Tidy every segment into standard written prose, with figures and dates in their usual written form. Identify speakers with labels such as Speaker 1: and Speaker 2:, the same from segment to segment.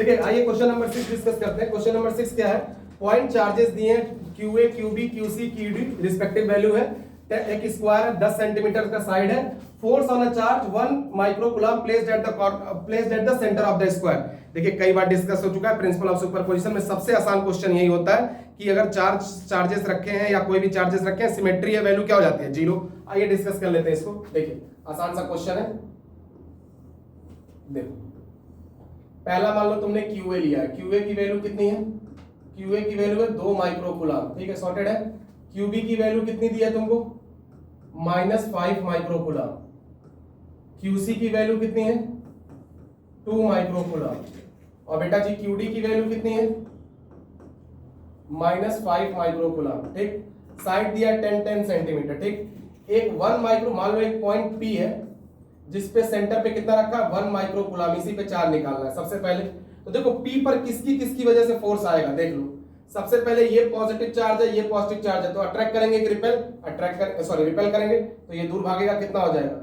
Speaker 1: देखिए आइए question number 6 discuss करते हैं। क्वेश्चन नंबर 6 क्या है, पॉइंट चार्जेस दिए हैं QA, QB, QC, QD respective value है। एक स्क्वायर है, 10 सेंटीमीटर का साइड है। Force on a charge 1 microcoulomb placed at the centre of the square. देखिए कई बार डिस्कस हो चुका है, प्रिंसिपल ऑफ सुपरपोजिशन में सबसे आसान क्वेश्चन यही होता है कि अगर चार्जेस रखे हैं या कोई भी चार्जेस रखे हैं, सिमेट्री है, वैल्यू क्या हो जाती है, जीरो। आइए डिस्कस कर लेते हैं इसको। देखिए आसान सा क्वेश्चन है। देखो पहला मान लो तुमने QA लिया है, QA की वैल्यू कितनी है, QA की वैल्यू है 2 माइक्रोकूलम, ठीक है, सॉर्टेड है। QB की वैल्यू कितनी दी है तुमको, -5 माइक्रोकूलम। QC की वैल्यू कितनी है, 2 माइक्रोकूलम। और बेटा जी QD की वैल्यू कितनी है, -5 माइक्रोकूलम, ठीक। साइड दिया 10 सेंटीमीटर, ठीक। एक 1 माइक्रो, मान लो एक पॉइंट P है जिसपे सेंटर पे कितना रखा है, 1 माइक्रोकूलम, इसी पे चार्ज निकालना है। सबसे पहले तो देखो P पर किसकी किसकी वजह से फोर्स आएगा, देख लो। सबसे पहले ये पॉजिटिव चार्ज है, ये पॉजिटिव चार्ज है, तो अट्रैक्ट करेंगे कि रिपेल, रिपेल करेंगे, तो ये दूर भागेगा, कितना हो जाएगा,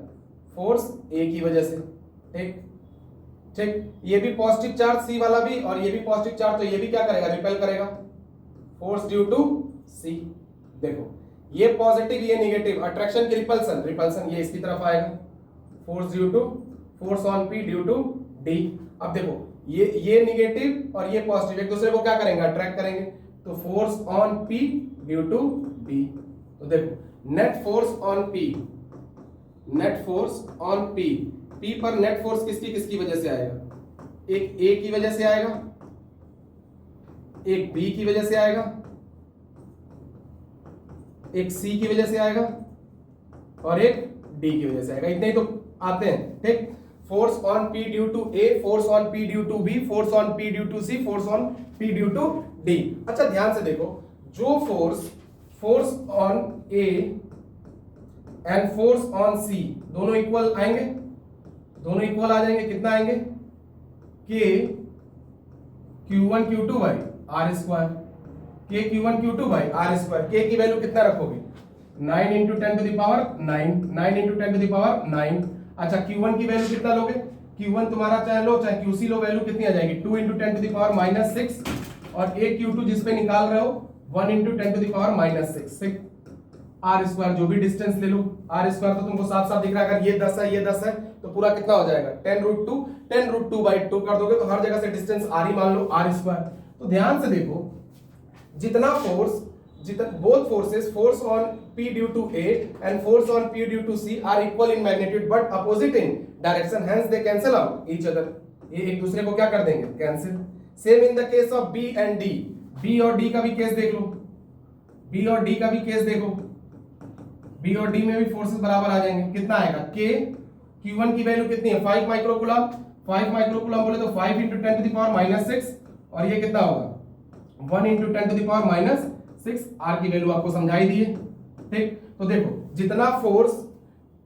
Speaker 1: फोर्स A की वजह से, ठीक ठीक। ये भी पॉजिटिव चार्ज C वाला भी, और ये भी पॉजिटिव चार्ज, तो ये भी क्या करेगा, रिपेल करेगा, फोर्स ड्यू टू C। देखो ये पॉजिटिव ये नेगेटिव, अट्रैक्शन की रिपल्सन, रिपल्सन ये इसकी तरफ आएगा, force due to, force on P due to D। अब देखो ये नेगेटिव और ये पॉजिटिव एक दूसरे को क्या करेंगे, अट्रैक्ट करेंगे, तो force on P due to D। तो देखो net force on P, net force on P पर नेट फोर्स किसकी किसकी वजह से आएगा, एक A की वजह से आएगा, एक B की वजह से आएगा, एक C की वजह से आएगा, और एक D की वजह से आएगा। इतने ही तो आते हैं, ठीक। Force on P due to A, force on P due to B, force on P due to C, force on P due to D। अच्छा ध्यान से देखो, जो force on A and force on C दोनों equal आएंगे, दोनों equal आ जाएंगे, कितना आएंगे, K Q1 Q2 by R square, K Q1 Q2 by R square. K की वैल्यू कितना रखोगे, 9 into 10 to the power 9, 9 into 10 to the power 9। अच्छा Q1 की वैल्यू कितना लोगे, Q1 तुम्हारा चाहे लो चाहे QC लो, वैल्यू कितनी आ जाएगी, 2 इंटू 10 टू द पावर -6, और एक Q2 जिसपे निकाल रहे हो 1 into 10 to the power -6, R square, जो भी डिस्टेंस ले लो, R स्क्वायर तो तुमको साफ साफ दिख रहा है, अगर ये 10 है ये 10 है तो पूरा कितना हो जाएगा, 10√2 बाई 2 कर दोगे तो हर जगह से डिस्टेंस R ही मान लो, R स्क्वायर। तो ध्यान से देखो, जितना force, both forces, force on P due to A and force on P due to C are equal in magnitude but opposite in direction, hence they cancel out each other। ये एक दूसरे को क्या कर देंगे, cancel. Same in the case of B and D, B और D का भी केस देख लो, B और D का भी केस देखो, B और D में भी फोर्सेस बराबर आ जाएंगे, कितना आएगा, K Q1 की वैल्यू कितनी है, 5 माइक्रोकूलम, 5 माइक्रोकूलम बोले तो 5 इंटू 10 टू द पावर -6, और ये कितना होगा, 1 into 10 to the power -6। R की वैल्यू आपको समझाई दी है, ठीक। तो देखो जितना फोर्स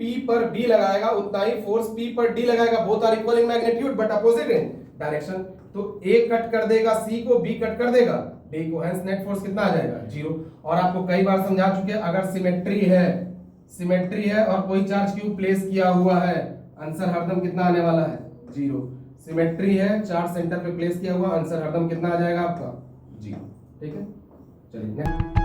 Speaker 1: P पर B लगाएगा उतना ही फोर्स P पर D लगाएगा, both are equal in magnitude but opposite in direction. तो A कट कर देगा C को, B कट कर देगा D को, हेंस नेट फोर्स कितना आ जाएगा, 0। और आपको कई बार समझा चुके हैं, अगर सिमेट्री है और कोई चार्ज क्यों प्लेस किया हुआ है, आंसर हरदम कितना आने वाला है, 0। सिमेट्री है, चार्ज सेंटर पे प्लेस किया हुआ, आंसर हरदम कितना आ जाएगा आपका, 0, ठीक है। चलिए